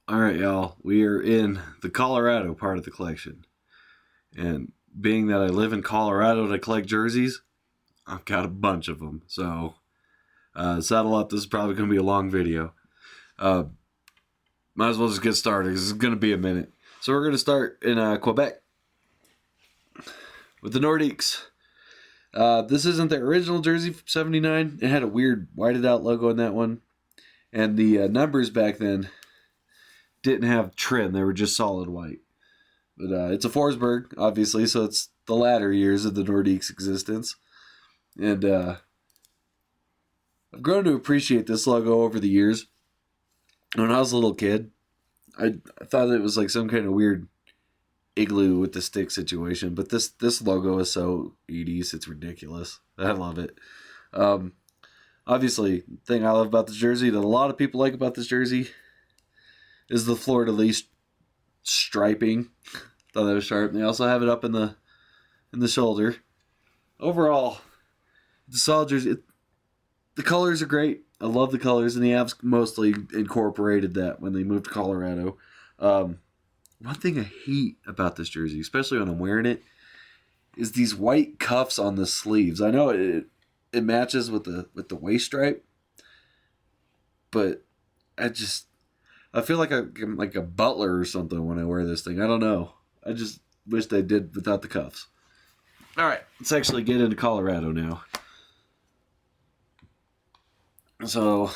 All right, y'all. We are in the Colorado part of the collection. And being that I live in Colorado to collect jerseys, I've got a bunch of them. So, saddle up. This is probably going to be a long video. Uh, Might as well just get started because it's going to be a minute. So, we're going to start in Quebec with the Nordiques. This isn't the original jersey from 79. It had a weird whited out logo in that one. And the numbers back then didn't have trim. They were just solid white. But it's a Forsberg, obviously, so it's the latter years of the Nordiques' existence. And I've grown to appreciate this logo over the years. When I was a little kid, I thought it was like some kind of weird igloo with the stick situation. But this logo is so 80s, it's ridiculous. I love it. Obviously, the thing I love about this jersey that a lot of people like about this jersey is the fleur-de-lis striping. Thought that was sharp. And they also have it up in the shoulder. Overall, the solid jersey. The colors are great. I love the colors, and the Avs mostly incorporated that when they moved to Colorado. One thing I hate about this jersey, especially when I'm wearing it, is these white cuffs on the sleeves. I know it matches with the waist stripe, but I feel like I'm like a butler or something when I wear this thing. I don't know. I just wish they did without the cuffs. All right, let's actually get into Colorado now. So,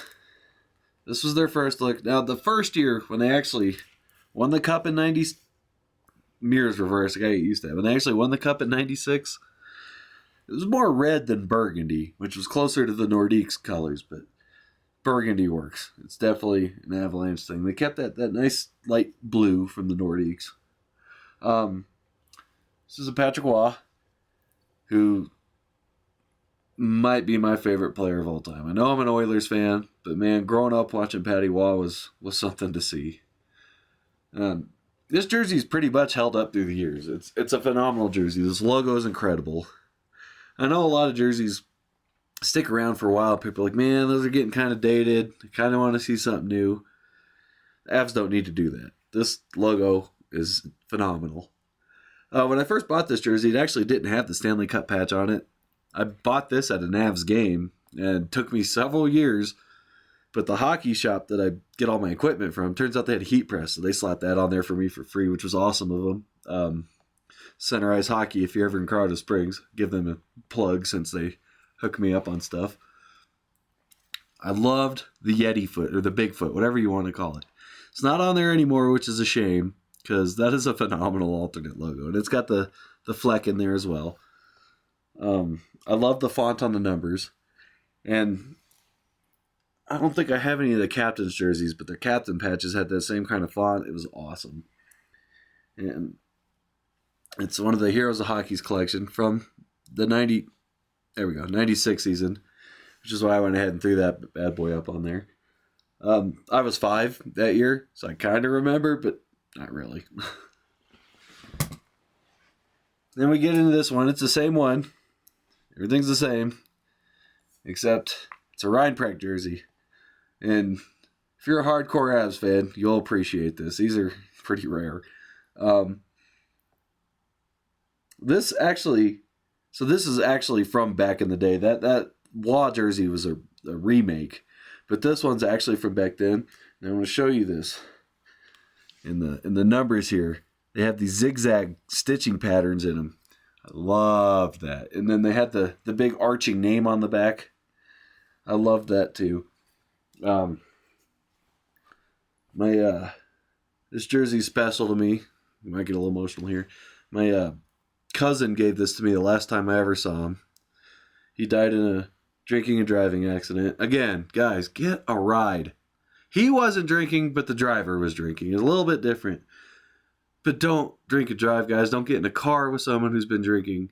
this was their first look. Now, the first year when they actually won the Cup in 90... Mirrors reversed. I got used to that. When they actually won the Cup in 96, it was more red than burgundy, which was closer to the Nordiques colors, but burgundy works. It's definitely an Avalanche thing. They kept that nice light blue from the Nordiques. This is a Patrick Waugh, who might be my favorite player of all time. I know I'm an Oilers fan, but man, growing up watching Patty Waugh was something to see. This jersey's pretty much held up through the years. It's a phenomenal jersey. This logo is incredible. I know a lot of jerseys stick around for a while. People are like, man, those are getting kind of dated. I kind of want to see something new. The Avs don't need to do that. This logo is phenomenal. When I first bought this jersey, it actually didn't have the Stanley Cup patch on it. I bought this at an Avs game, and it took me several years. But the hockey shop that I get all my equipment from, turns out they had a heat press, so they slapped that on there for me for free, which was awesome of them. Center Ice Hockey, if you're ever in Colorado Springs, give them a plug since they hook me up on stuff. I loved the Yeti foot, or the Bigfoot, whatever you want to call it. It's not on there anymore, which is a shame, because that is a phenomenal alternate logo. And it's got the Fleck in there as well. I love the font on the numbers. And I don't think I have any of the captain's jerseys, but their captain patches had that same kind of font. It was awesome. And it's one of the Heroes of Hockey's collection from the 96 season, which is why I went ahead and threw that bad boy up on there. I was 5 that year, so I kind of remember, but not really. Then we get into this one. It's the same one. Everything's the same, except it's a Reinprecht jersey. And if you're a hardcore Avs fan, you'll appreciate this. These are pretty rare. This is actually from back in the day. That Waugh jersey was a remake, but this one's actually from back then. And I'm going to show you this. In the numbers here, they have these zigzag stitching patterns in them. I love that. And then they had the big arching name on the back. I love that too. This jersey's special to me. You might get a little emotional here. My cousin gave this to me the last time I ever saw him. He died in a drinking and driving accident. Again, guys, get a ride. He wasn't drinking, but the driver was drinking. It's a little bit different. But don't drink and drive, guys. Don't get in a car with someone who's been drinking.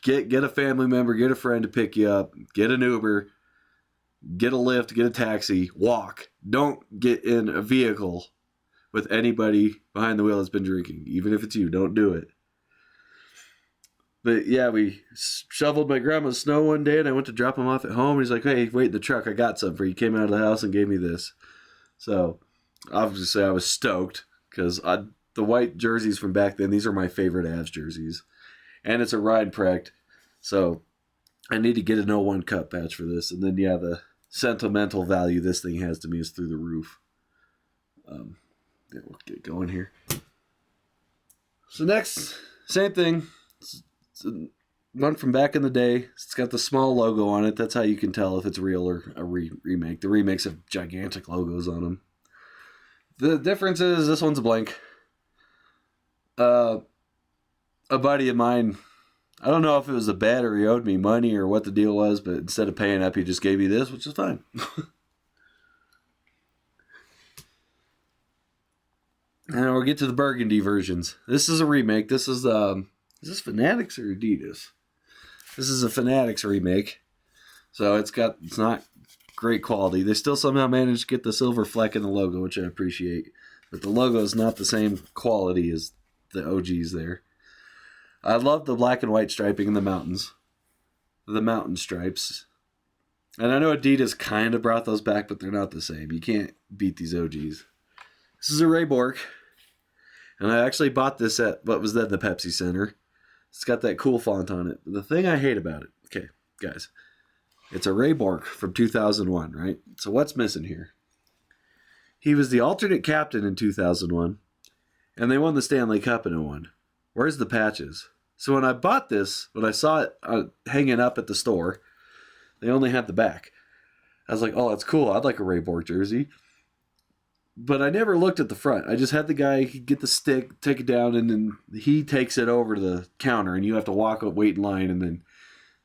Get a family member, get a friend to pick you up, get an Uber, get a Lyft, get a taxi, walk. Don't get in a vehicle with anybody behind the wheel that's been drinking. Even if it's you, don't do it. But yeah, we shoveled my grandma's snow one day, and I went to drop him off at home. He's like, hey, wait in the truck. I got some for you. He came out of the house and gave me this. So obviously I was stoked because the white jerseys from back then, these are my favorite Avs jerseys. And it's a Ride Prect, so I need to get an 01 Cup patch for this. And then, yeah, the sentimental value this thing has to me is through the roof. Yeah, we'll get going here. So next, same thing. It's one from back in the day. It's got the small logo on it. That's how you can tell if it's real or a remake. The remakes have gigantic logos on them. The difference is this one's a blank. A buddy of mine, I don't know if it was a bet or he owed me money or what the deal was, but instead of paying up, he just gave me this, which is fine. And we'll get to the burgundy versions. This is a remake. This is this Fanatics or Adidas? This is a Fanatics remake. So it's not great quality. They still somehow managed to get the silver fleck in the logo, which I appreciate. But the logo is not the same quality as the OGs there. I love the black and white striping in the mountains. The mountain stripes. And I know Adidas kind of brought those back, but they're not the same. You can't beat these OGs. This is a Ray Bork. And I actually bought this at what was then the Pepsi Center. It's got that cool font on it. The thing I hate about it, okay, guys, it's a Ray Bork from 2001, right? So what's missing here? He was the alternate captain in 2001, and they won the Stanley Cup in 2001. Where's the patches? So when I bought this, when I saw it hanging up at the store, they only had the back. I was like, oh, that's cool. I'd like a Ray Bork jersey. But I never looked at the front. I just had the guy get the stick, take it down, and then he takes it over to the counter, and you have to walk up, wait in line, and then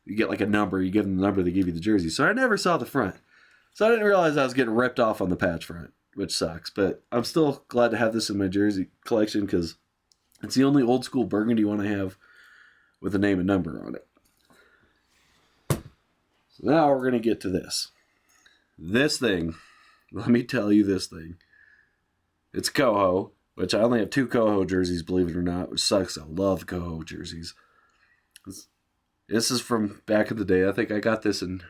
you get like a number. You give them the number, they give you the jersey. So I never saw the front. So I didn't realize I was getting ripped off on the patch front, which sucks. But I'm still glad to have this in my jersey collection because it's the only old school burgundy one I have with a name and number on it. So now we're going to get to this. This thing, let me tell you this thing. It's Coho, which I only have 2 Coho jerseys, believe it or not, which sucks. I love Coho jerseys. This is from back in the day. I think I got this in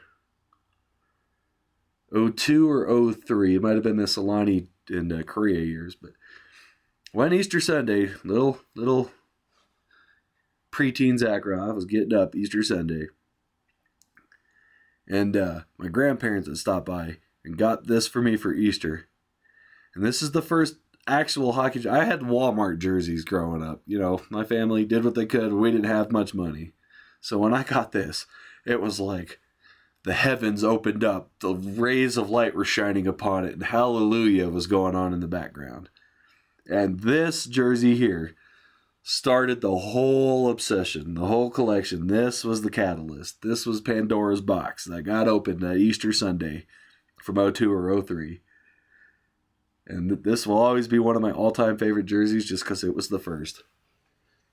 02 or 03. It might have been the Solani and Korea years. But one Easter Sunday, little preteen Zach Roth was getting up Easter Sunday. And my grandparents had stopped by and got this for me for Easter. And this is the first actual hockey. I had Walmart jerseys growing up. You know, my family did what they could. We didn't have much money. So when I got this, it was like the heavens opened up. The rays of light were shining upon it. And hallelujah was going on in the background. And this jersey here started the whole obsession, the whole collection. This was the catalyst. This was Pandora's box that got opened that Easter Sunday from 02 or 03. And this will always be one of my all-time favorite jerseys just because it was the first.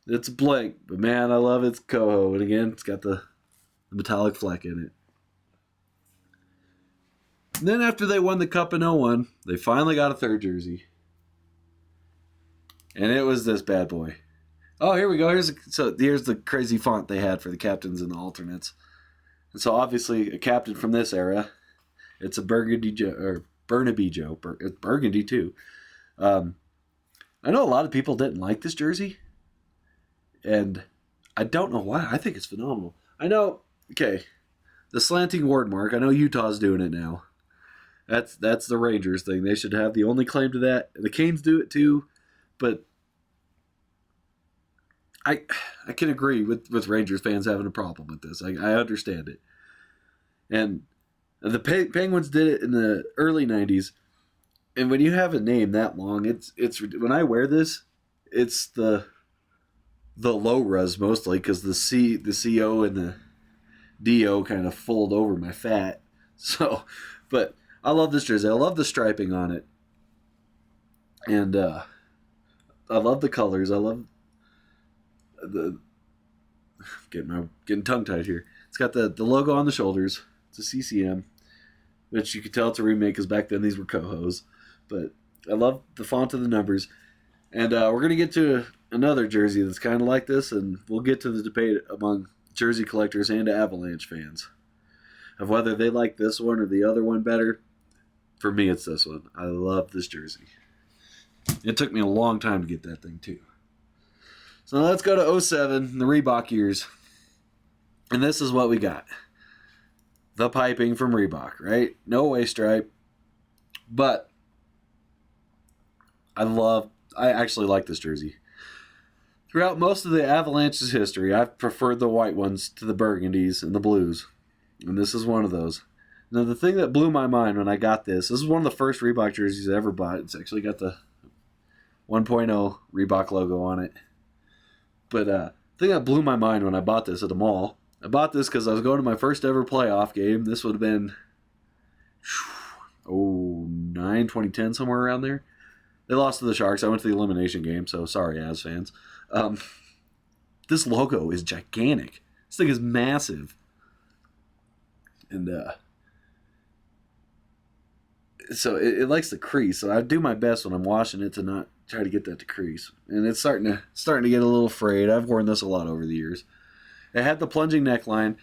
It's blank, but man, I love its Coho. And again, it's got the metallic fleck in it. And then after they won the Cup in 01, they finally got a third jersey. And it was this bad boy. Oh, here we go. Here's the crazy font they had for the captains and the alternates. And so obviously a captain from this era, it's a Burgundy or Burnaby Joe. It's burgundy too. I know a lot of people didn't like this jersey, and I don't know why. I think it's phenomenal. I know. Okay, the slanting ward mark. I know Utah's doing it now. That's the Rangers thing. They should have the only claim to that. The Canes do it too, but I can agree with Rangers fans having a problem with this. I understand it, and the Penguins did it in the early 90s. And when you have a name that long, it's when I wear this, it's the low res mostly because the CO and the DO kind of fold over my fat. So, but I love this jersey. I love the striping on it. And I love the colors. I love getting tongue tied here. It's got the logo on the shoulders. It's a CCM, which you could tell it's a remake because back then these were Cohos. But I love the font of the numbers. And we're going to get to another jersey that's kind of like this, and we'll get to the debate among jersey collectors and Avalanche fans of whether they like this one or the other one better. For me, it's this one. I love this jersey. It took me a long time to get that thing too. So let's go to 07, the Reebok years. And this is what we got. The piping from Reebok, right? No waist stripe. But I actually like this jersey. Throughout most of the Avalanche's history, I've preferred the white ones to the burgundies and the blues. And this is one of those. Now, the thing that blew my mind when I got this is one of the first Reebok jerseys I ever bought. It's actually got the 1.0 Reebok logo on it. But the thing that blew my mind when I bought this at the mall, I bought this because I was going to my first ever playoff game. This would have been 2010, somewhere around there. They lost to the Sharks. I went to the elimination game, so sorry, Avs fans. This logo is gigantic. This thing is massive. And so it likes to crease. So I do my best when I'm washing it to not try to get that to crease. And it's starting to get a little frayed. I've worn this a lot over the years. It had the plunging neckline,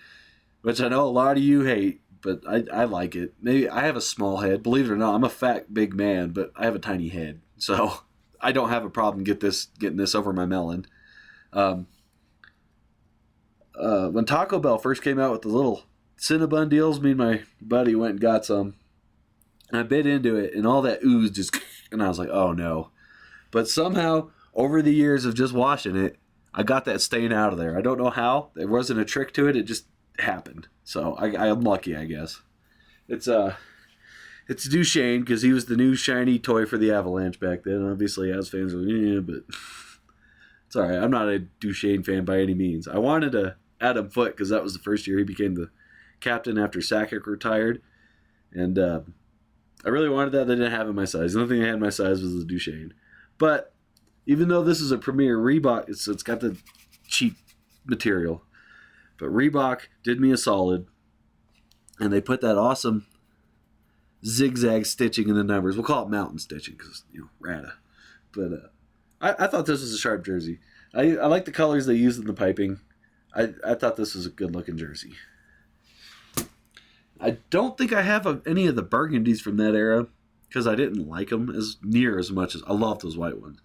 which I know a lot of you hate, but I like it. Maybe I have a small head. Believe it or not, I'm a fat, big man, but I have a tiny head. So I don't have a problem getting this over my melon. When Taco Bell first came out with the little Cinnabon deals, me and my buddy went and got some. And I bit into it, and all that ooze just... And I was like, oh no. But somehow, over the years of just washing it, I got that stain out of there. I don't know how. There wasn't a trick to it. It just happened. So I'm lucky, I guess. It's Duchesne, because he was the new shiny toy for the Avalanche back then. Obviously, as fans were, yeah, but it's all right. I'm not a Duchesne fan by any means. I wanted a Adam Foote, because that was the first year he became the captain after Sakic retired. And I really wanted that. They didn't have in my size. The only thing I had in my size was the Duchesne. But even though this is a premier Reebok, it's got the cheap material. But Reebok did me a solid, and they put that awesome zigzag stitching in the numbers. We'll call it mountain stitching because, rata. But I thought this was a sharp jersey. I like the colors they used in the piping. I thought this was a good-looking jersey. I don't think I have any of the burgundies from that era because I didn't like them as much as I loved those white ones.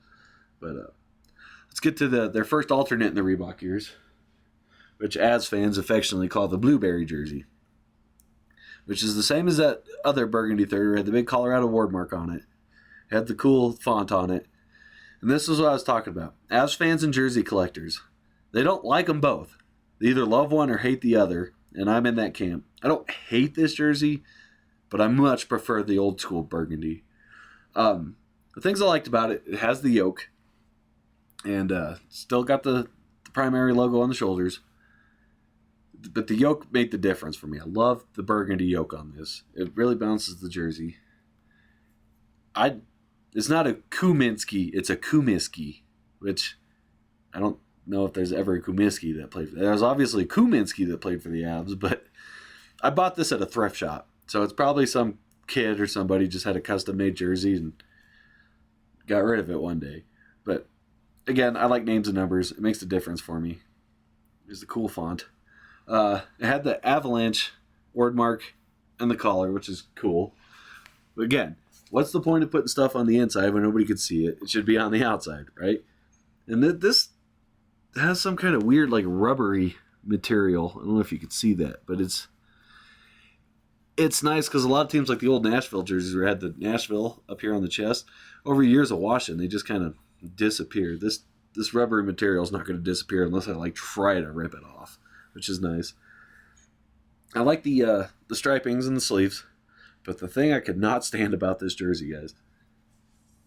But let's get to their first alternate in the Reebok years, which Avs fans affectionately call the blueberry jersey, which is the same as that other burgundy third. It had the big Colorado ward mark on it. It had the cool font on it. And this is what I was talking about. Avs fans and jersey collectors, they don't like them both. They either love one or hate the other, and I'm in that camp. I don't hate this jersey, but I much prefer the old school burgundy. The things I liked about it, it has the yoke, and still got the primary logo on the shoulders. But the yoke made the difference for me. I love the burgundy yoke on this. It really bounces the jersey. It's not a Kuminski, it's a Kumiski, which I don't know if there's ever a Kuminski that played for that. There's obviously a Kuminski that played for the Avs, but I bought this at a thrift shop. So it's probably some kid or somebody just had a custom-made jersey and got rid of it one day. But again, I like names and numbers. It makes a difference for me. It's the cool font. It had the Avalanche word mark and the collar, which is cool. But again, what's the point of putting stuff on the inside when nobody could see it? It should be on the outside, right? And this has some kind of weird, like, rubbery material. I don't know if you could see that, but it's nice because a lot of teams, like the old Nashville jerseys, where had the Nashville up here on the chest, over years of washing, they just kind of disappear. This rubbery material is not going to disappear unless I try to rip it off, which is nice. I like the stripings and the sleeves, but the thing I could not stand about this jersey, guys,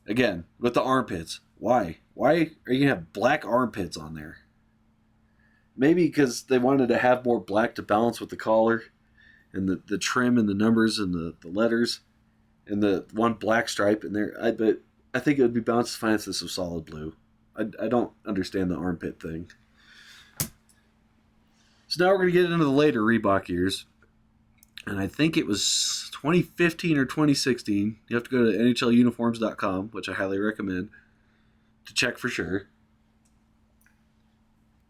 again, with the armpits, why? Why are you going to have black armpits on there? Maybe because they wanted to have more black to balance with the collar and the trim and the numbers and the letters and the one black stripe in there. But I think it would be balanced fine if this was solid blue. I don't understand the armpit thing. So now we're going to get into the later Reebok years. And I think it was 2015 or 2016. You have to go to NHLuniforms.com, which I highly recommend, to check for sure.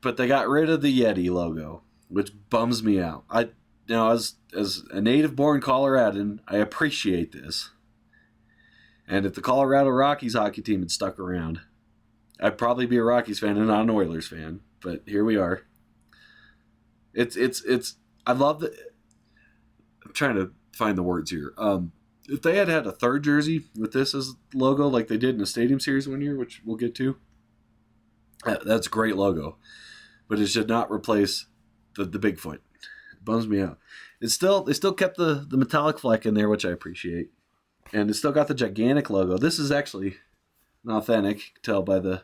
But they got rid of the Yeti logo, which bums me out. As a native-born Coloradan, I appreciate this. And if the Colorado Rockies hockey team had stuck around, I'd probably be a Rockies fan and not an Oilers fan. But here we are. It's. I love the. I'm trying to find the words here. If they had a third jersey with this as logo, like they did in the Stadium Series one year, which we'll get to, that's a great logo. But it should not replace the Bigfoot. It bums me out. They still kept the metallic fleck in there, which I appreciate. And it's still got the gigantic logo. This is actually an authentic, you can tell by the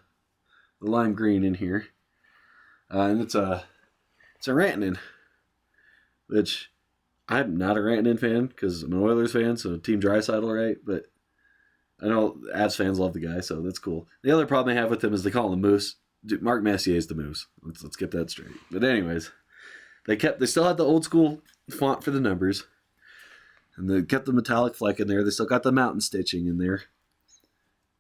lime green in here. And it's a Rantanen, which I'm not a Rantanen fan because I'm an Oilers fan, so Team Draisaitl, right? But I know Avs fans love the guy, so that's cool. The other problem I have with him is they call him the Moose. Mark Messier is the Moose. Let's get that straight. But anyways, they still had the old school font for the numbers, and they kept the metallic fleck in there. They still got the mountain stitching in there.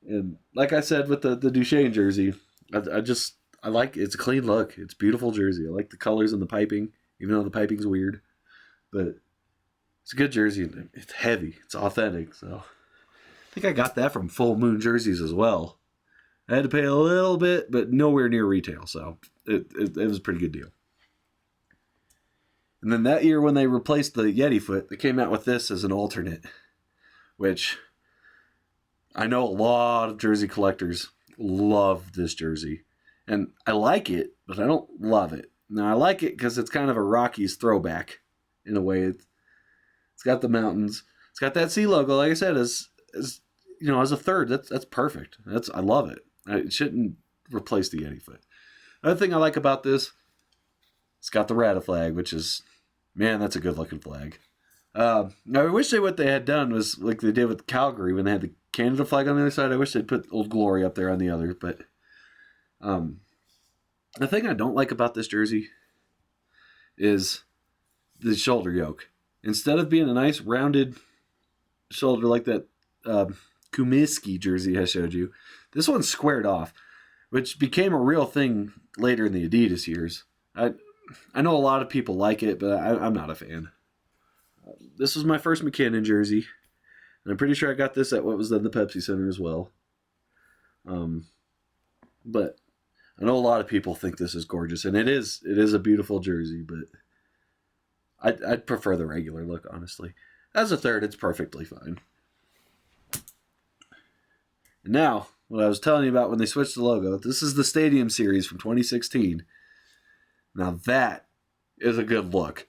And like I said with the Duchesne jersey, I like it's a clean look. It's a beautiful jersey. I like the colors and the piping, even though the piping's weird. But it's a good jersey. It's heavy. It's authentic. So I think I got that from Full Moon Jerseys as well. I had to pay a little bit, but nowhere near retail. So it was a pretty good deal. And then that year when they replaced the Yeti foot, they came out with this as an alternate, which I know a lot of jersey collectors love this jersey. And I like it, but I don't love it. Now, I like it because it's kind of a Rockies throwback in a way. It's got the mountains. It's got that C logo, like I said, as a third. That's perfect. I love it. It shouldn't replace the Yeti foot. Another thing I like about this, it's got the Rata flag, which is, man, that's a good looking flag. Now, I wish what they had done was like they did with Calgary when they had the Canada flag on the other side. I wish they'd put Old Glory up there on the other. But the thing I don't like about this jersey is the shoulder yoke. Instead of being a nice rounded shoulder like that Kumiski jersey I showed you, this one's squared off, which became a real thing later in the Adidas years. I know a lot of people like it, but I'm not a fan. This was my first McKinnon jersey, and I'm pretty sure I got this at what was then the Pepsi Center as well. But I know a lot of people think this is gorgeous, and it is a beautiful jersey, but I'd prefer the regular look, honestly. As a third, it's perfectly fine. And now, what I was telling you about when they switched the logo, this is the Stadium Series from 2016. Now that is a good look.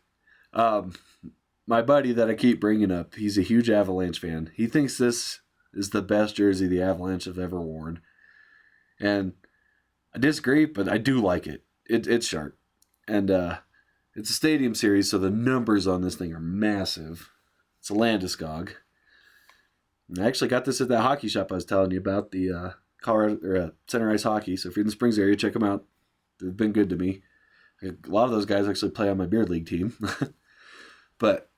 My buddy that I keep bringing up, he's a huge Avalanche fan. He thinks this is the best jersey the Avalanche have ever worn. And I disagree, but I do like it. It's sharp. And it's a Stadium Series, so the numbers on this thing are massive. It's a Landeskog. And I actually got this at that hockey shop I was telling you about, the Colorado or Center Ice Hockey. So if you're in the Springs area, check them out. They've been good to me. A lot of those guys actually play on my beard league team. But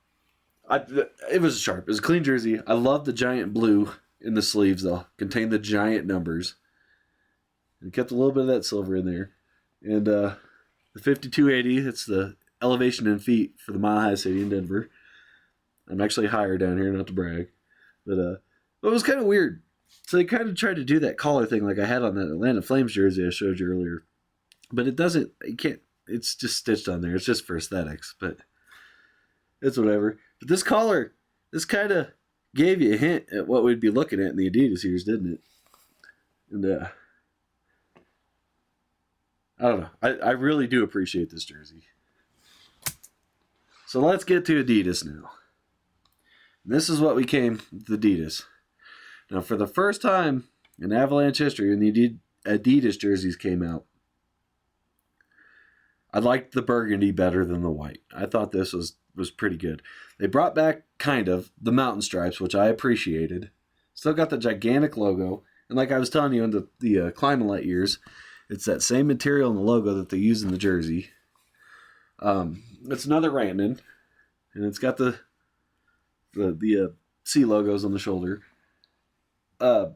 it was sharp. It was a clean jersey. I love the giant blue in the sleeves, though. Contained the giant numbers. It kept a little bit of that silver in there. And the 5280, it's the elevation in feet for the Mile High City in Denver. I'm actually higher down here, not to brag. But it was kind of weird. So they kind of tried to do that collar thing like I had on that Atlanta Flames jersey I showed you earlier. But it doesn't, you can't, it's just stitched on there. It's just for aesthetics, but it's whatever. But this collar, this kind of gave you a hint at what we'd be looking at in the Adidas years, didn't it? And I don't know. I really do appreciate this jersey. So let's get to Adidas now. This is what became the Adidas. Now, for the first time in Avalanche history, when the Adidas jerseys came out, I liked the burgundy better than the white. I thought this was pretty good. They brought back, kind of, the mountain stripes, which I appreciated. Still got the gigantic logo. And like I was telling you in the Climalite years, it's that same material in the logo that they use in the jersey. It's another Rantanen. And it's got the C logos on the shoulder. Now,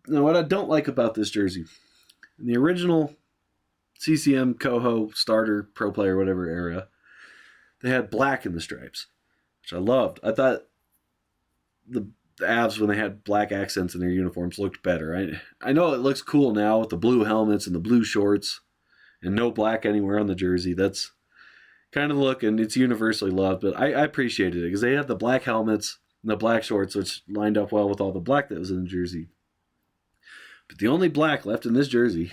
what I don't like about this jersey, in the original CCM, Coho, Starter, Pro Player, whatever era, they had black in the stripes, which I loved. I thought the the Avs, when they had black accents in their uniforms, looked better. I know it looks cool now with the blue helmets and the blue shorts and no black anywhere on the jersey. That's kind of the look, and it's universally loved, but I appreciated it because they had the black helmets and the black shorts, which lined up well with all the black that was in the jersey. But the only black left in this jersey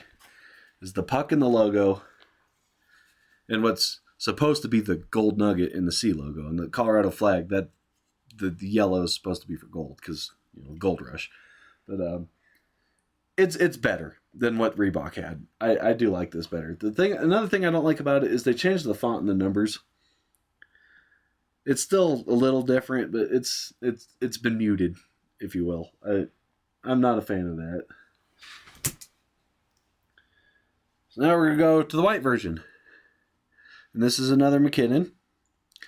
is the puck and the logo and what's supposed to be the gold nugget in the C logo and the Colorado flag. That the yellow is supposed to be for gold because, you know, gold rush. But it's better than what Reebok had. I do like this better. Another thing I don't like about it is they changed the font and the numbers. It's still a little different, but it's been muted, if you will. I'm not a fan of that. So now we're going to go to the white version. And this is another McKinnon.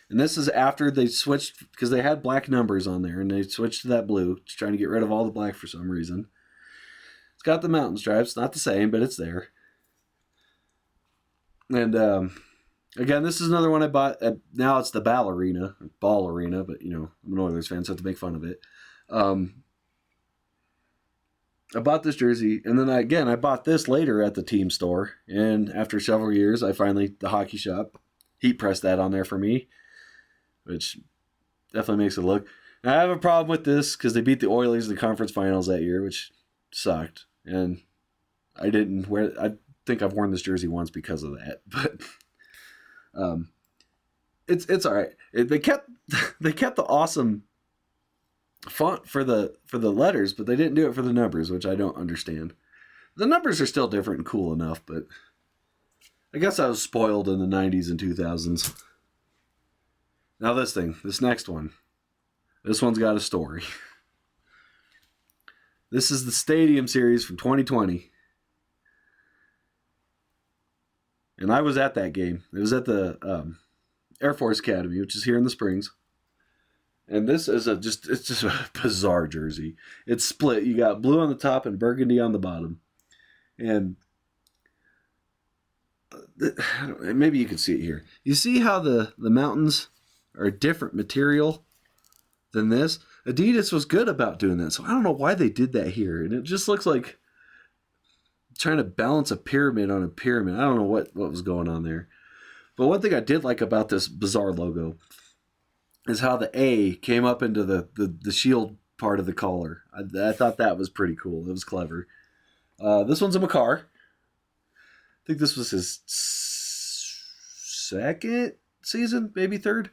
And this is after they switched, because they had black numbers on there, and they switched to that blue, just trying to get rid of all the black for some reason. It's got the mountain stripes, not the same, but it's there. And again, this is another one I bought. Now it's the Ball Arena, but you know, I'm an Oilers fan, so I have to make fun of it. I bought this jersey, and then I bought this later at the team store. And after several years, the hockey shop heat pressed that on there for me, which definitely makes it look. Now, I have a problem with this because they beat the Oilers in the conference finals that year, which sucked. And I think I've worn this jersey once because of that, but it's all right. They kept the awesome font for the letters, but they didn't do it for the numbers, which I don't understand. The numbers are still different and cool enough, but I guess I was spoiled in the 90s and 2000s. Now this next one. This one's got a story. This is the Stadium Series from 2020. And I was at that game. It was at the Air Force Academy, which is here in the Springs. And this is it's just a bizarre jersey. It's split. You got blue on the top and burgundy on the bottom. And maybe you can see it here. You see how the mountains are a different material than this? Adidas was good about doing that. So I don't know why they did that here. And it just looks like trying to balance a pyramid on a pyramid. I don't know what was going on there. But one thing I did like about this bizarre logo is how the A came up into the shield part of the collar. I thought that was pretty cool. It was clever. This one's a Makar. I think this was his second season, maybe third.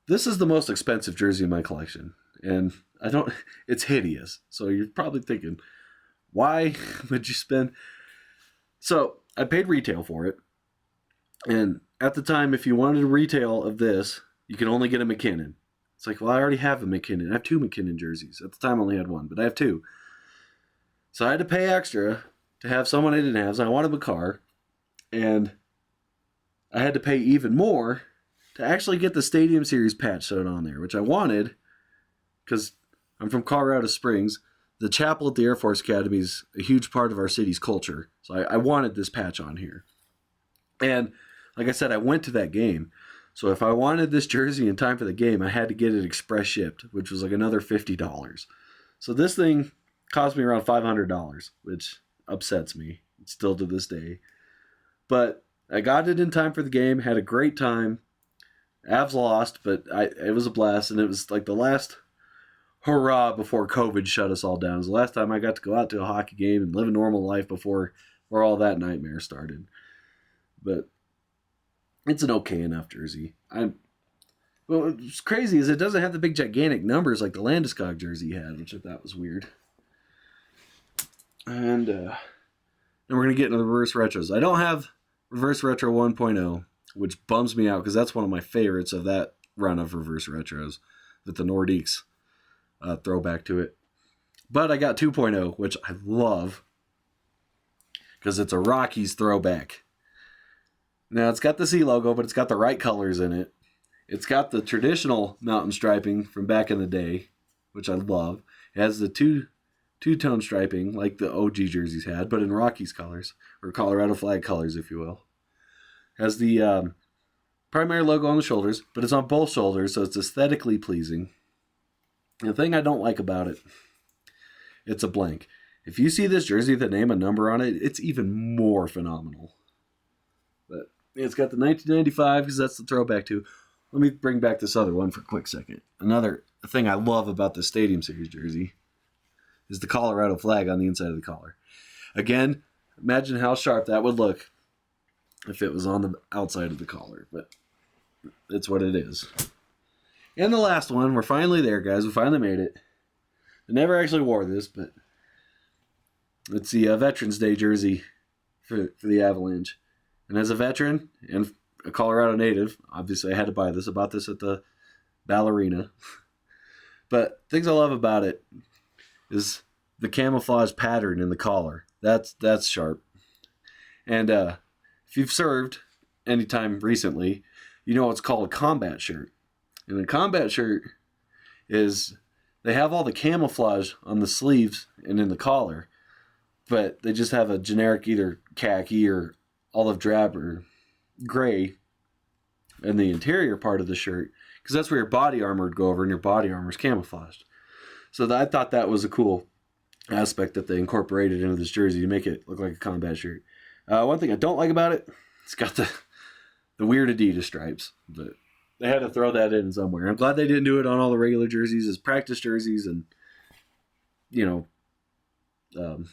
This is the most expensive jersey in my collection. And it's hideous. So you're probably thinking, why would you spend? So I paid retail for it. And at the time, if you wanted a retail of this, you can only get a McKinnon. It's like, well, I already have a McKinnon. I have 2 McKinnon jerseys. At the time, I only had 1, but I have 2. So I had to pay extra to have someone I didn't have. So I wanted Makar. And I had to pay even more to actually get the Stadium Series patch sewed on there, which I wanted because I'm from Colorado Springs. The chapel at the Air Force Academy is a huge part of our city's culture. So I wanted this patch on here. And like I said, I went to that game. So if I wanted this jersey in time for the game, I had to get it express shipped, which was like another $50. So this thing cost me around $500, which upsets me still to this day. But I got it in time for the game, had a great time. Avs lost, but it was a blast, and it was like the last hurrah before COVID shut us all down. It was the last time I got to go out to a hockey game and live a normal life before all that nightmare started. But it's an okay enough jersey. What's crazy is it doesn't have the big gigantic numbers like the Landeskog jersey had, which I thought was weird. And we're going to get into the reverse retros. I don't have reverse retro 1.0, which bums me out because that's one of my favorites of that run of reverse retros with the Nordiques throwback to it. But I got 2.0, which I love because it's a Rockies throwback. Now, it's got the C logo, but it's got the right colors in it. It's got the traditional mountain striping from back in the day, which I love. It has the two-tone striping like the OG jerseys had, but in Rockies colors, or Colorado flag colors, if you will. It has the primary logo on the shoulders, but it's on both shoulders, so it's aesthetically pleasing. The thing I don't like about it, it's a blank. If you see this jersey with a name and number on it, it's even more phenomenal. But it's got the 1995 because that's the throwback to. Let me bring back this other one for a quick second. Another thing I love about the Stadium Series jersey is the Colorado flag on the inside of the collar. Again, imagine how sharp that would look if it was on the outside of the collar. But it's what it is. And the last one, we're finally there, guys. We finally made it. I never actually wore this, but it's the Veterans Day jersey for the Avalanche. And as a veteran and a Colorado native, obviously I had to buy this. I bought this at the Ballerina. But things I love about it is the camouflage pattern in the collar. That's sharp. And if you've served anytime recently, you know what's called a combat shirt. And a combat shirt is, they have all the camouflage on the sleeves and in the collar, but they just have a generic either khaki or olive drab or gray in the interior part of the shirt, because that's where your body armor would go over, and your body armor is camouflaged. So I thought that was a cool aspect that they incorporated into this jersey to make it look like a combat shirt. One thing I don't like about it, it's got the weird Adidas stripes, but they had to throw that in somewhere. I'm glad they didn't do it on all the regular jerseys as practice jerseys and,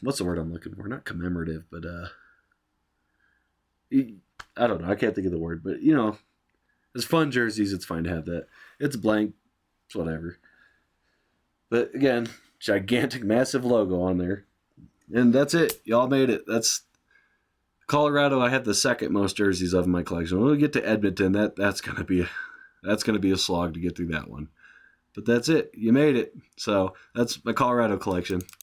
what's the word I'm looking for? Not commemorative, but I don't know. I can't think of the word, but, as fun jerseys, it's fine to have that. It's blank. It's whatever. But, again, gigantic, massive logo on there. And that's it. Y'all made it. That's Colorado. I had the second most jerseys of in my collection. When we get to Edmonton, that's gonna be a slog to get through that one. But that's it. You made it. So that's my Colorado collection.